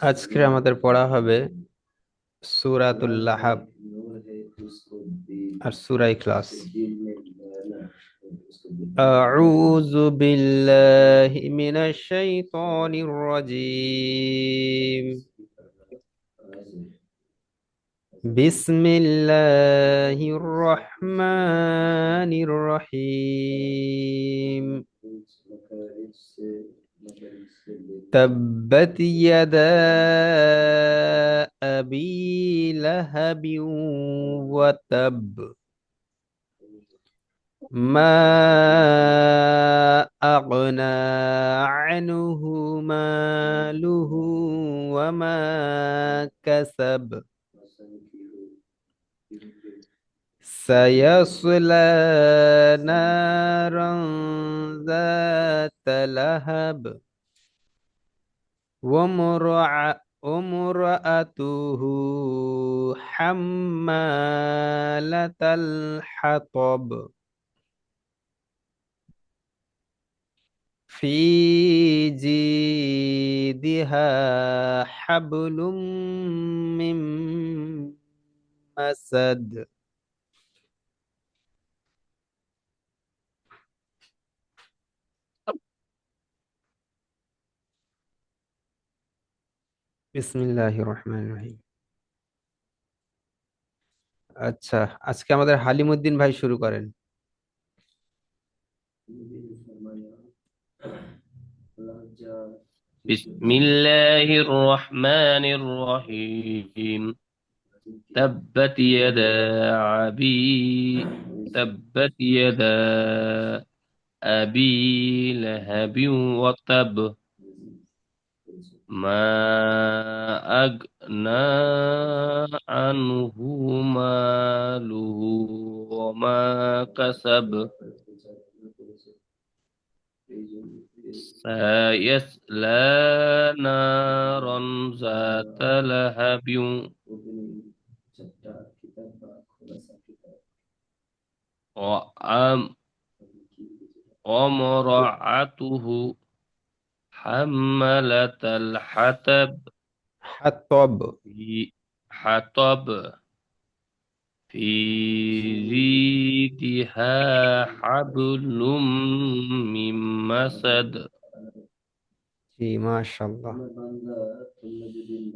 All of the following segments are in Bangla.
আজকে আমাদের পড়া হবে সূরাতুল লাহাব আর সূরা ইখলাস। আউযু বিল্লাহি মিনাশ শাইতানির রাজীম। বিসমিল্লাহির রহমানির রহিম। تبت يدا أبي لهب وتب. ما أغنى عنه ماله وما كسب. سيصلى نارا ذات لهب وامرأته حمالة الحطب في جيدها حبل من مسد. বিসমিল্লাহির রহমানির রহিম। আচ্ছা, আজকে আমাদের হালিমুদ্দিন ভাই শুরু করেন। بسم الله الرحمن الرحيم. تبت يدا عبي تبت يدا أبي لهب وتب. ما أغنى عنه ماله وما كسب. سيصلى نارا ذات لهب وأم- وامرأته حملة الحطب হাতব। في حطب في جيدها حبل من مسد. জি, মাশাআল্লাহ।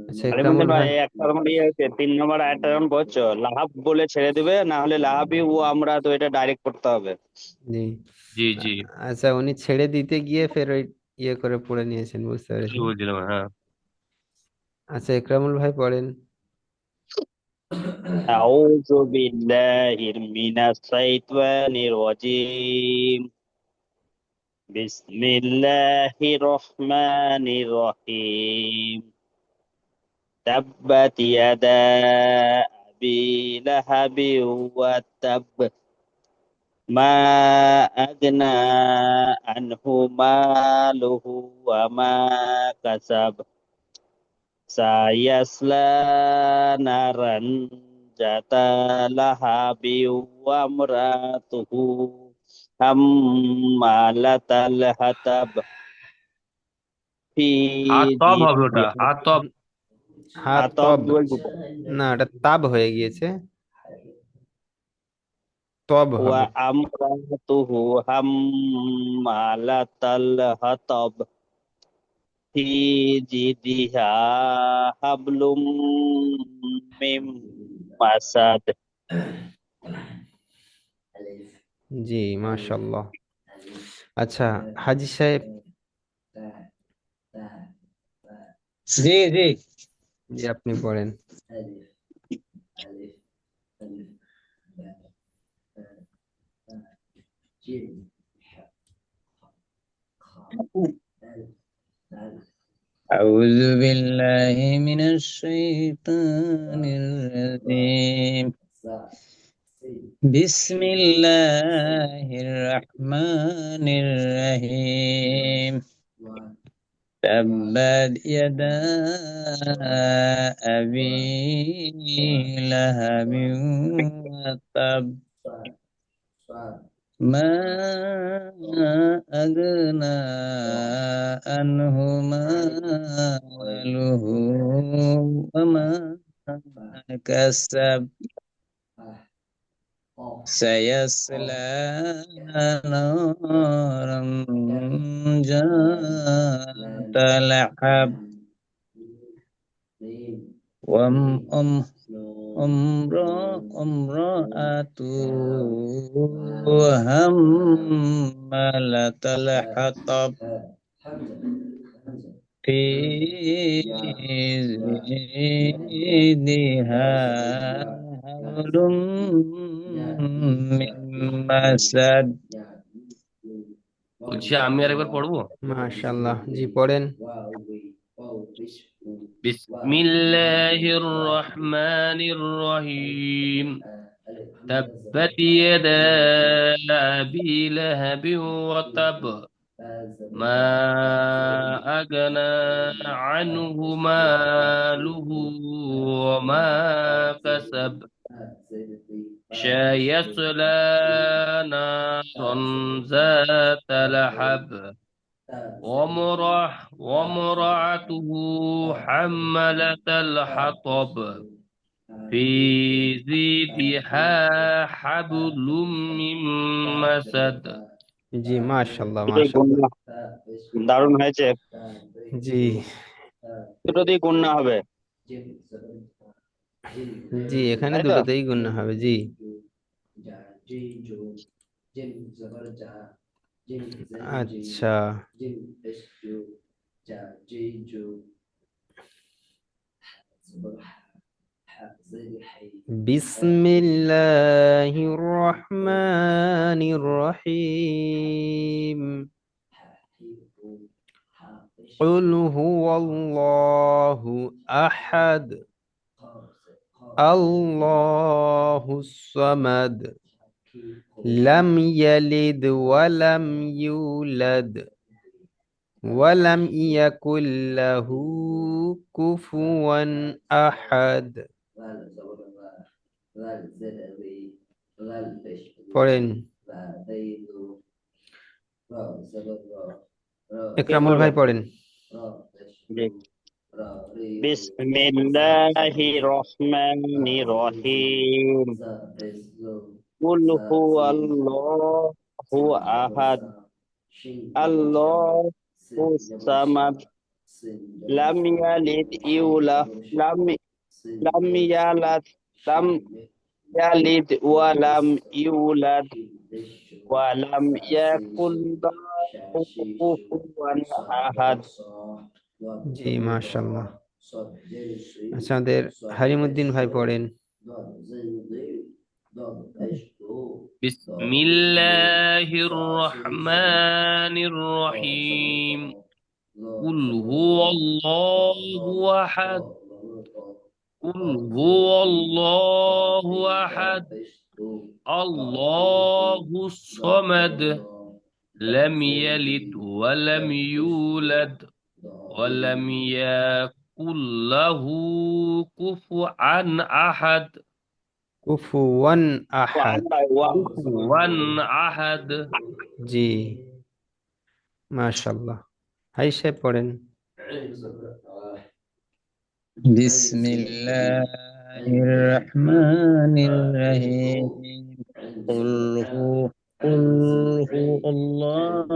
আচ্ছা, ইকরামুল আলিমুদ্দিন ভাই ভাই। এই একটা যখন ইয়ে হয়েছে 3 নম্বর আয়াতটা যখন বলছো লাহাব বলে ছেড়ে দিবে, না হলে লাহাবি ও আমরা তো এটা ডাইরেক্ট করতে হবে। জি। জি জি, আচ্ছা, উনি ছেড়ে দিতে গিয়ে ফের ওই ইয়ে করে পড়ে নিয়েছেন, বুঝতে কি পেরেছি। বলছিলাম, হ্যাঁ। আচ্ছা, ইকরামুল ভাই পড়েন। আউযু বিল্লাহি মিনাশ শাইতানির রাজীম। বিসমিল্লাহির রহমানির রহিম। তাব্বাত ইয়াদা আবি লাহাবি ওয়া তাব। মা আগনা আনহু মালুহু ওয়া মা কাসাব। সায়াসলা নারান জাতা লাহাবি ওয়া আমরাতুহু হাম্মালাতাল হাতাব ফি হাতব হবে ওটা, জিদিহা। হাতব। হাতব হাতব। বলবো না, এটা তাব হয়ে গিয়েছে, তব ওয়া হবে। আমরাতুহু হাম্মালাতাল হাতাব ফি জিদিহা হাবলুম মিম মাসাদ। জি, মাশাআল্লাহ। আচ্ছা, হাজি সাহেব। জি জি। জি, আপনি পড়েন। أعوذ بالله من الشيطان الرجيم. بسم الله الرحمن الرحيم. تبت يدا أبي لهب وتب. ما أغنى عنه ماله وما كسب سيصلى نارا ذات لهب امرأته حمالة الحطب في جيدها حبل من مسد বলছি আমি আরেকবার পড়বো। মাশাআল্লাহ, জি পড়েন। বিসমিল্লাহির রহমানির রহিম। تبت يدا أبي لهب وتب ما أغنى عنه ماله وما كسب سيصلى نارا ذات لهب وامرأته حملة الحطب في جيدها حبل من مسد। জি মাশাআল্লাহ, দুটোই মাশাআল্লাহ। গুণনা দারুণ হয়েছে। জি দুটোতেই গুণনা হবে, জি, এখানে তাই তো? দুটোতেই গুণ হবে। জি আচ্ছা, বিসমিল্লাহির রহমানির রহিম। قل هو الله أحد الله الصمد لم يلد ولم يولد ولم يكن له كفوا أحد। পড়েন ইকরামুল ভাই, পড়েন। জি। বিসমিল্লাহির রহমানির রহিম। কুল হুয়াল্লাহু আহাদ আল্লাহুস সামাদ লাম ইয়ালিদ লাম লাম ইয়ালাদ লাম ইয়ালিদ ওয়া লাম ইউলাদ ওয়া লাম ইয়াকুল লাহু কুফুওয়ান আহাদ। জি মাশাআল্লাহ। আচ্ছা, আমাদের হালিমুদ্দিন ভাই পড়েন। বিসমিল্লাহির রহমানির রহিম। قل هو الله أحد قل هو الله أحد الله الصمد لم يلد ولم يولد ولم يكن له كفوا أحد কুফুওয়ান আহাদ। كفوا أحد। জি মাশাআল্লাহ। হাই সাহেব পড়েন। بسم الله الرحمن الرحيم قل هو الله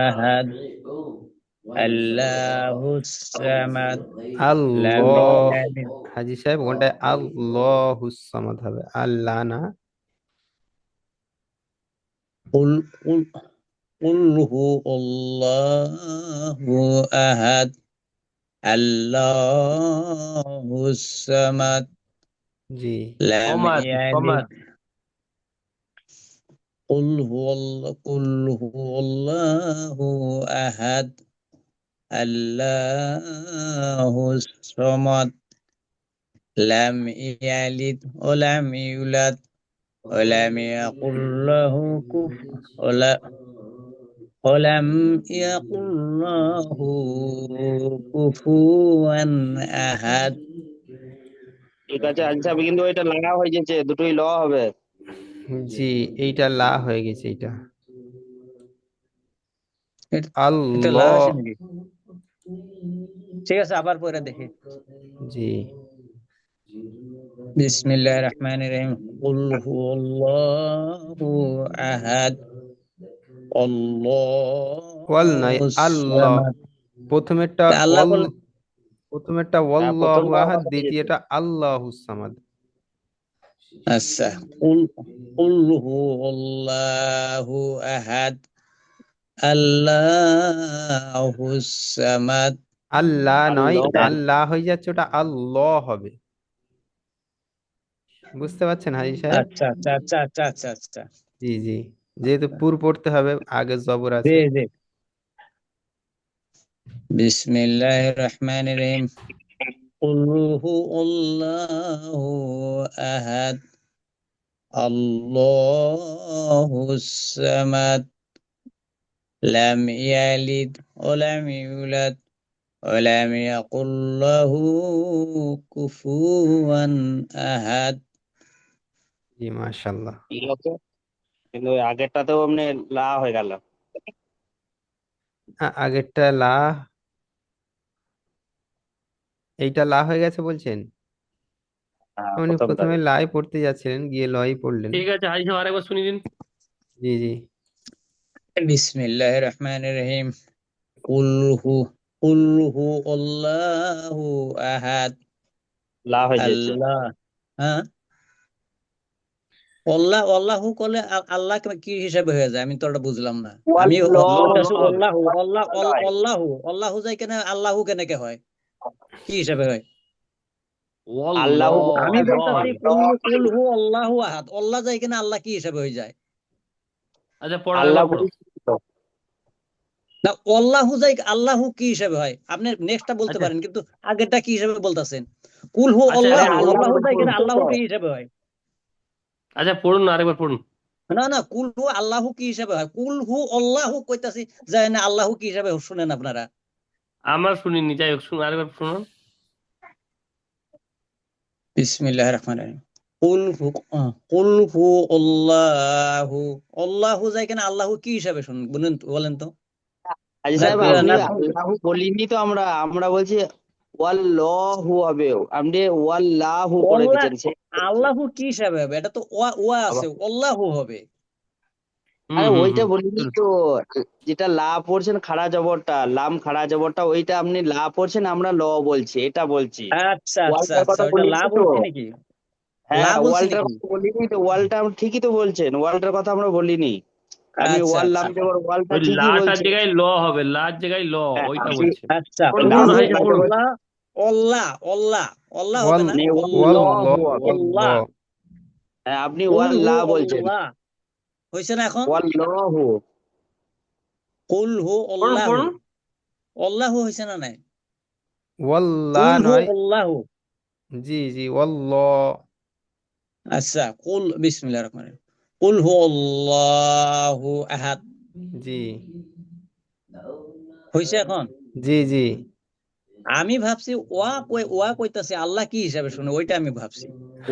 أحد الله الصمد لم আল্লাহ, يلد হাজি সাহেব ওখানটায় আল্লাহুস সামাদ হবে, আল্লাহ না। قل قل قل هو الله أحد الله الصمد জি لم صمد يلد قل هو الله أحد الله الصمد لم يلد ولم يولد ولم يكن له ولم يكن له كفوا أحد। ঠিক আছে আচ্ছা, কিন্তু এটা লাগা হয়ে গেছে, দুটোই ল হবে। জি, এইটা লা হয়ে গেছে এইটা। এটা এটা লা আল্লাহ। আছে নাকি? ঠিক আছে, আবার পরে দেখি। জি, বিসমিল্লাহির রহমানির রহিম। কুল হুয়াল্লাহু আহাদ, ওয়াল নয়, আল্লাহুস আল্লাহ। সামাদ। প্রথমেরটা আল্লাহ ওয়াল, বল। প্রথমেরটা হ্যাঁ, ওয়াল্লাহু প্রথমটা আহাদ, আমাকে দিয়েছে। দ্বিতীয়টা আল্লাহুস সামাদ। আচ্ছা, কুল কুল হুয়াল্লাহু আহাদ, আল্লাহুস সামাদ। আল্লাহ নয়, আল্লাহ। আল্লাহ হয়ে যাচ্ছে, ওটা আল্লাহ হবে। বুঝতে পারছেন হাজি সাহেব? আচ্ছা আচ্ছা আচ্ছা আচ্ছা আচ্ছা আচ্ছা। জি জি, যেহেতু পুর পড়তে হবে, আগে জবর জি আছে। জি। বিসমিল্লাহির রহমানির রহিম। কুল হুয়াল্লাহু আহাদ, আল্লাহুস সামাদ, লাম ইয়ালিদ ওয়া লাম ইউলাদ ওয়া লাম ইয়াকুল লাহু কুফুয়ান আহাদ। জি, মাশাআল্লাহ। ঠিক আছে, কিন্তু ওই আগেরটাতেও এমনি লা হয়ে গেল। আগেরটা লা, এইটা লা হয়ে গেছে বলছেন? হ্যাঁ, উনি প্রথমটা। প্রথমে লাই পড়তে যাচ্ছিলেন, গিয়ে লই পড়লেন। ঠিক আছে হাজি সাহেব, আরেকবার শুনিয়ে দিন। জি জি। বিসমিল্লাহির রহমানির রহিম। কুল হু কুল হু আল্লাহু আহাদ, লা হয়ে যাচ্ছে। আল্লাহ। হ্যাঁ, আল্লাহু করলে আল্লাহ কি হিসাবে হয়ে যায়? আমি তো ওটা বুঝলাম না। আমি ল ল বলতেছি হবে। আল্লাহু, আল্লাহু যাই কেন, আল্লাহু কেন হয়, কি হিসাবে হয়? আল্লাহ আমি ল বলতেছি হবে। কুল হু আল্লাহু আহাদ, আল্লাহ যাই কেন, আল্লাহ কি হিসাবে হয়ে যায়? আচ্ছা পড়ো, আল্লাহ আরেকবার পড়ো। বলেছি তো। না, আল্লাহু যাই, আল্লাহু কি হিসাবে হয়? আপনি নেক্সটটা বলতে আচ্ছা পারেন, কিন্তু আগেরটা কি হিসাবে বলতেছেন? কুল হু আচ্ছা আরে আল্লাহু, আল্লাহ আল্লাহু যাই বলেছি কেন, পড়ুন। আল্লাহু তো। কি হিসাবে হয়? আচ্ছা পড়ুন না, আরেকবার পড়ুন। না না, কুল হু আল্লাহু কি হিসাবে হয়? কুল হু আল্লাহু কইতাছি, যায় না আল্লাহু কি হিসাবে শুনেন আপনারা? আমরা শুনিনি, যাই হোক শুনুন, আরেকবার শুনুন। বিসমিল্লাহির রহমানির রহিম। কুল হু আল্লাহু, আল্লাহু যাই কেন, আল্লাহু কি হিসাবে শুনুন, বলেন তো। হাজি না সাহেব, পড়ুন আপনি পড়ুন। আল্লাহ বলিনি তো, আমরা আমরা বলছি ওয়াল্লাহু হবে। আপনি ওয়াল্লাহু করে আল্লাহ, দিয়েছেন, সেই বলছি। আল্লাহু কি হিসাবে হবে? এটা তো ওয়া ওয়া আছে, আবার আল্লাহু হবে। হুম আরে হুম ওইটা হুম বলিনি চলুন। তো। যেটা লা পড়ছেন খাড়া জবরটা, লাম খাড়া জবরটা, ওইটা আপনি লা পড়ছেন, আমরা ল বলছি, এটা বলছি। আচ্ছা আচ্ছা ওয়ালটার আচ্ছা, কথা ওইটা লা বলিনি তো। বলছি নাকি? লা হ্যাঁ, বলছি ওয়ালটার নাকি? কথা বলিনি তো, ওয়ালটা ঠিকই তো বলছেন, ওয়ালটার কথা আমরা বলিনি। আপনি আচ্ছা ওয়াল লাম আচ্ছা জবর ওয়ালটা ওই ঠিকই লাটার বলছেন। জায়গায় ল হবে, লার জায়গায় ল, হ্যাঁ, ওইটা আপনি বলছেন। আচ্ছা। পড়ুন কুল পড়ুন লাম হাজি খাড়া সাহেব জবর পড়ুন। আল্লাহ, আল্লাহ আল্লাহ, আল্লাহ ওয়াল, হবে না? নেই, ওয়াল্লাহ, ওয়াল্লাহু হবে। আল্লাহ। ওয়াল্লাহ। হ্যাঁ, আপনি কুল হু ওয়াল্লাহ বলছেন। আল্লাহ হয়েছে না এখন? ওয়াল্লাহু। কুল হু পড়ুন আল্লাহু, পড়ুন। আল্লাহু হয়েছে না নাই? ওয়াল্লাহ কুল হু নয়। আল্লাহু। জি জি, ওয়াল্লাহ। আচ্ছা, কুল, বিসমিল্লাহির রহমানির রহিম। কুল হু আল্লাহু আহাদ, জি হয়েছে এখন? জি জি। আমি ভাবছি ওয়া কইতাছে আল্লাহ কি হিসাবে শুনে, ওইটা আমি ভাবছি।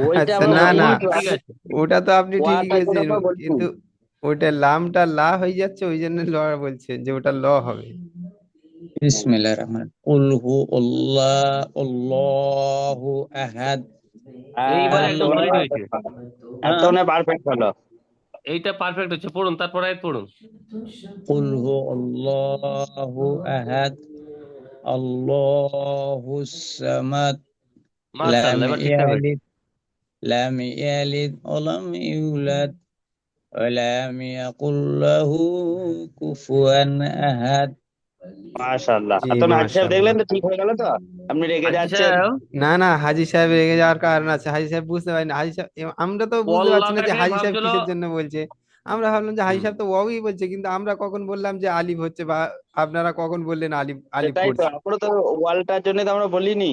ওইটা আচ্ছা, আমরা না না, বলিনি ওই তো। ঠিক আছে। ওটা তো আপনি ঠিকই ওয়াটার কথা গেছেন, আমরা বলিনি। কিন্তু ওইটা লামটা লা হয়ে যাচ্ছে, ওই জন্য ল বলছে যে ওটা ল হবে। বিসমিল্লাহির রহমানির রহিম। কুল হু আল্লাহু আহাদ, এইবার একদম এতক্ষণে সলিড হয়েছে। পারফেক্ট হলো। হ্যাঁ, এতক্ষণে পারফেক্ট হলো। এইটা পারফেক্ট হচ্ছে, পড়ুন তারপর আয়াত পড়ুন। কুল হু আল্লাহু আহাদ, আল্লাহুস সামাদ, লাম মাশাআল্লাহ, এবার ঠিকঠাক হয়েছে। ইয়ালিদ লাম ইয়ালিদ ওয়া লাম ইউলাদ ওয়া লাম ইয়াকুল লাহু কুফুয়ান আহাদ। মাশাআল্লাহ, জি, এত হাজি সাহেব দেখলেন মাশাআল্লাহ। তো, ঠিক হয়ে গেল তো। আপনি রেগে হাজি যাচ্ছেন। সাহেব, না না, হাজি সাহেব রেগে যাওয়ার কারণ আছে, হাজি সাহেব বুঝতে পারেন, হাজি সাহেব আমরা তো বুঝতে পারছি না যে কল্লাটাকে হাজি সাহেব ভাবছিল। কিসের জন্য বলছে। আমরা ভাবলাম যে হাজি হুম সাহেব তো ওয়াওই বলছে, কিন্তু আমরা কখন বললাম যে আলিফ হচ্ছে, বা আপনারা কখন বললেন আলিফ আলিফ সেটাই তো, পড়ছে। আমরা তো ওয়ালটার জন্য তো আমরা বলিনি।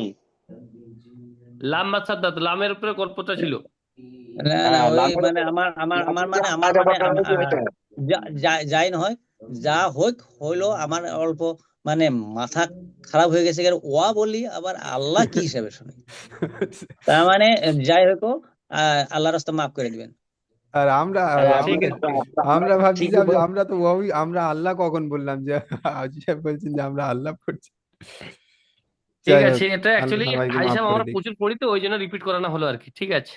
লাম মাসাদ্দাত, লামের উপরে গল্পটা ছিল। না না, হ্যাঁ, ওই লামের মানে উপরে আমার যে মানে খাড়া জবরটা রয়েছে ওইটা। যাই না হয়, যা হোক হইলো, আমার অল্প মানে মাথা খারাপ হয়ে গেছে, কারণ ওয়া বলি আবার আল্লাহ কি হিসাবে শুনি। তার মানে যাই হোক, আল্লাহ রাস্তা মাফ করে দিবেন। আর আমরা ঠিক আমাদের আছে আমরা ভাবছি যে ঠিকই আমরা তো আমরা আল্লাহ কখন বললাম যে হাজি সাহেব বলছেন যে আমরা আল্লাহ পড়ছি। ঠিক যাই হোক, আছে, এটা আল্লাহ অ্যাকচুয়ালি সবাইকে হাজি মাফ সাহেব করে আমরা দিক। প্রচুর পড়ি তো ওই জন্য রিপিট করানো হলো আর কি। ঠিক আছে,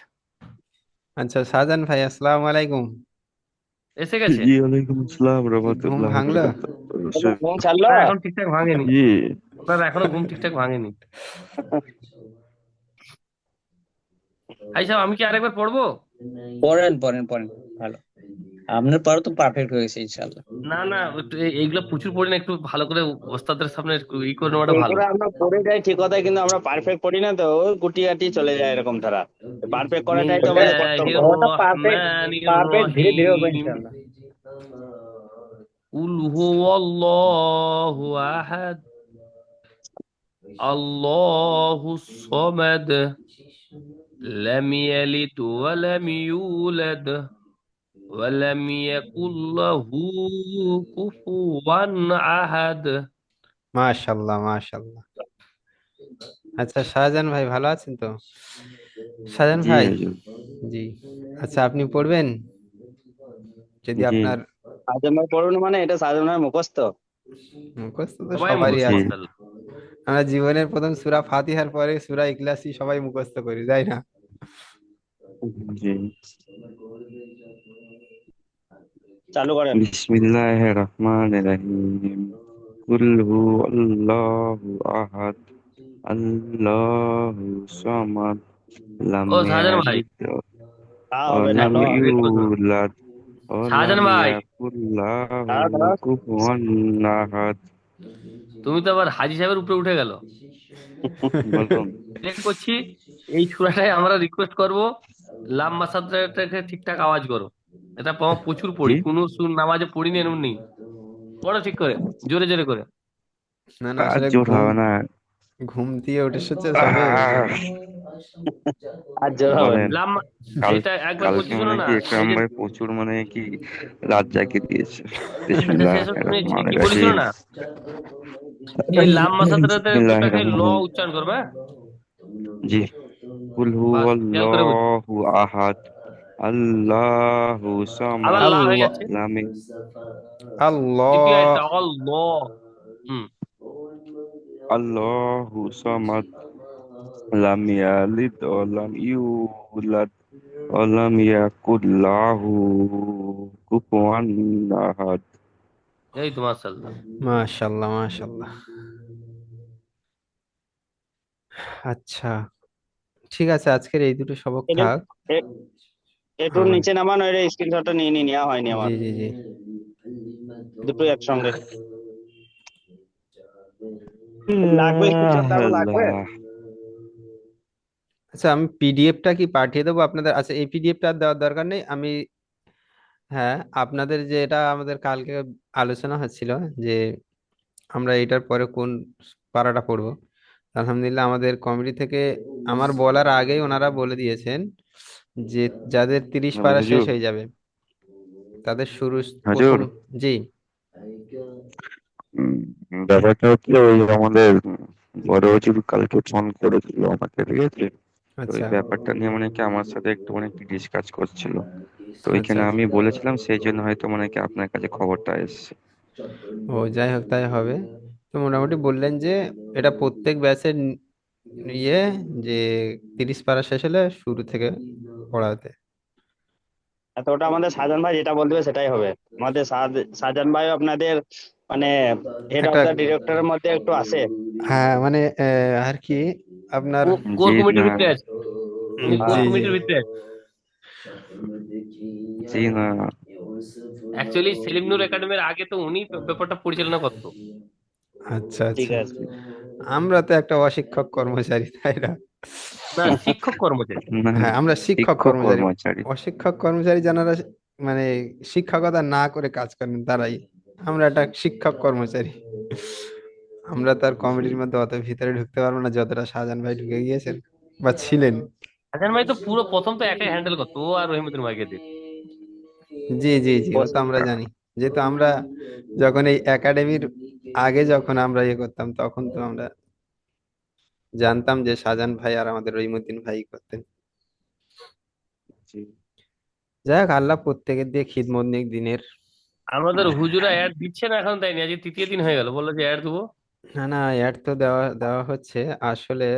আচ্ছা শাহজাহান ভাই, আসসালামু আলাইকুম। এসে গেছে। জি ওয়ালাইকুম আসসালাম কি ঘুম রহমতুল্লাহ ভাঙলো? বরকাতুহু ঘুম ছাড়লো। না, এখন ঠিকঠাক ভাঙেনি। জি আপনার এখনো ঘুম ঠিকঠাক ভাঙেনি। হাজি সাহেব, আমি কি আরেকবার পড়বো? পড়েন পড়েন পড়েন, ভালো। আপনার পড়া তো পারফেক্ট হয়েছে ইনশাল্লাহ। না না, একটু এইগুলো প্রচুর পড়ি না, একটু ভালো করে ওস্তাদের সামনে একটু ই করে নেওয়াটা ভালো। এইগুলো আমরা পড়ে যাই ঠিক কথা, কিন্তু আমরা পারফেক্ট পড়ি না, তো ওই গুটিয়াটি চলে যায় এরকম ধারা। পারফেক্ট করাটাই তো আমাদের কর্তব্য। বিসমিল্লাহির ওটা পারফেক্ট, রহমানির পারফেক্ট ধীরে ধীরে হবে রহিম। ইনশাল্লাহ। কুল হুয়াল্লাহু আহাদ, আল্লাহুস সামাদ, লাম ইয়ালিদ ওয়া লাম ইউলাদ ওয়া লাম ইয়াকুল লাহু কুফুয়ান আহাদ। মাশাল্লাহ মাশাল্লাহ। আচ্ছা শাহজাহান ভাই, ভালো আছেন তো? শাহজাহান জি ভাই, হুজুর জি, আচ্ছা আপনি পড়বেন যদি জি আপনার সাজান ভাই পড়ুন, মানে এটা সাজান ভাই মুখস্থ। মুখস্থ তো সবাই সবারই মুখস্থ জি আছে। মাশাআল্লাহ। আমরা জীবনের প্রথম সূরা ফাতিহার পরে সূরা ইখলাসই সবাই মুখস্থ করি, তাই না? জি চালু করেন। বিসমিল্লাহির রহমানির রহিম কুল হু আল্লাহু আহাদ আল্লাহু সামাদ লাম ও শাহজাহান ভাই, ইয়ালিদ তা ওয়া হবে না লাম এখন। ওয়েট করুন। ইউলাদ ওয়া লাম শাহজাহান ভাই, ইয়াকুল লাহু দাঁড়াও, দাঁড়াও। কুফুয়ান আহাদ। তুমি তো আবার হাজি সাহেবের উপরে উঠে গেল। বলুন। প্লে করছি, এই সূরাটাই আমরা রিকোয়েস্ট করব, লাম মাসাদটাকে ঠিকঠাক আওয়াজ করো। এটা আমরা প্রচুর জি পড়ি, কোনো নামাজে পড়িনি এমন নেই। পড়ো ঠিক করে, জোরে জোরে করে। না না, আর আসলে জোর ঘুম হবে না। ঘুম দিয়ে উঠে এসেছে সবে, ওই জন্য। আহ, আর জোর হবে বলেন। না। লাম, কাল এটা একবার কালকে বলছি শোনো মানে না। কি একটু এই যে আমায় প্রচুর মানে কি রাত জাগিয়ে দিয়েছে। আচ্ছা, বিসমিল্লাহ সেসব শুনেছি, কি রহমানির বলেছিল রহিম না, এই লাম বিসমিল্লাহির মাসাদটাকে ল রহমানির উচ্চারণ করবে, হ্যাঁ? জি কুল বাস খেয়াল করে বলছি। হুয়াল্লাহু আহাদ আল্লাহু আবার সামাদ লা হয়ে আল্লাহ যাচ্ছে, লাম দ্বিতীয় আল্লাহ একটা অল্লাহ। হুম। আল্লাহু সামাদ লাম ইয়ালিদ ওয়া লাম ইউলাদ ওয়া লাম ইয়াকুল লাহু কুফুয়ান আহাদ। এই তো মাশাআল্লাহ। মাশাল্লাহ মাশাল্লাহ। আচ্ছা ঠিক আছে, আজকের এই দুটো সবক এটা থাক। এ- একটু হ্যাঁ নিচে নামান, ওই স্ক্রিনশটটা নিয়ে নেওয়া হয়নি জি আমার। জি জি। দুটো একসঙ্গে লাগবে, স্ক্রিনশট তারপর লাগবে। আল্লাহ আচ্ছা আমি পিডিএফটা কি পাঠিয়ে দেবো আপনাদের? আচ্ছা এই পিডিএফটা দেওয়ার দরকার নেই, আমি হ্যাঁ আপনাদের যে এটা আমাদের কালকে আলোচনা হচ্ছিল যে আমরা এটার পরে কোন পারাটা পড়বো, আলহামদুলিল্লাহ আমাদের কমিটি থেকে আমার বলার আগেই ওনারা বলে দিয়েছেন যে যাদের 30 পারা শেষ হুজুর হয়ে যাবে তাদের শুরু প্রথম। হুজুর জি উম, ব্যাপারটা হচ্ছে ওই আমাদের বড় হুজুর কালকে ফোন করেছিল আমাকে, ঠিক আছে? তো ওই আচ্ছা ব্যাপারটা নিয়ে মানে কি আমার সাথে একটু মানে কি ডিসকাস করছিল। তো আচ্ছা ওইখানে আচ্ছা। আমি বলেছিলাম, সেই জন্য হয়তো মানে কি আপনার কাছে খবরটা এসেছে। ও যাই হোক তাই হবে। তো মোটামুটি বললেন যে এটা প্রত্যেক ব্যাচের ইয়ে যে 30 পারা শেষ হলে শুরু থেকে পড়াতে। তো ওটা আমাদের শাহজাহান ভাই যেটা বলবে সেটাই হবে। আমাদের শাহজাহান ভাই আপনাদের মানে হেড অফ একটা দ্য ডিরেক্টরের মধ্যে একটু আছে। হ্যাঁ মানে আর কি আপনার কোর জি কমিটির না, ভিতরে আছে, উনি কোর জি জি কমিটির ভিতরে আছে। জি না। অ্যাকচুয়ালি সেলিম নূর একাডেমির আগে তো উনি ব্যাপারটা পরিচালনা করতো। আচ্ছা ঠিক আচ্ছা। আছে। আমরা তো একটা অশিক্ষক কর্মচারী, তাই না? না, শিক্ষক কর্মচারী। না, হ্যাঁ আমরা শিক্ষক শিক্ষক কর্মচারী। কর্মচারী। অশিক্ষক কর্মচারী যারা মানে শিক্ষকতা না করে কাজ করেন তারাই, আমরা একটা শিক্ষক কর্মচারী। আমরা তার কমিটির মধ্যে অত ভিতরে ঢুকতে পারবো না যতটা শাহজাহান ভাই ঢুকে গিয়েছেন বা ছিলেন। হাসান ভাই তো পুরো প্রথম তো একাই হ্যান্ডেল করতো, ও আর রহিমুদ্দিন ভাইকে দিয়ে। জি জি জি, ও তো আমরা জানি। যেহেতু আমরা যখন এই একাডেমির আগে যখন আমরা ইয়ে করতাম তখন তো আমরা জানতাম যে শাহজাহান ভাই আর আমাদের রহিমউদ্দিন ভাই করতেন। জি যাই হোক, আল্লাহ প্রত্যেকের দিয়ে খিদমত নিক দিনের। আমাদের হুজুরা অ্যাড দিচ্ছে না, এখন দেয়নি, আজ তৃতীয় দিন হয়ে গেল, বললো যে অ্যাড দেবো। না না, অ্যাড তো দেওয়া দেওয়া হচ্ছে আসলে।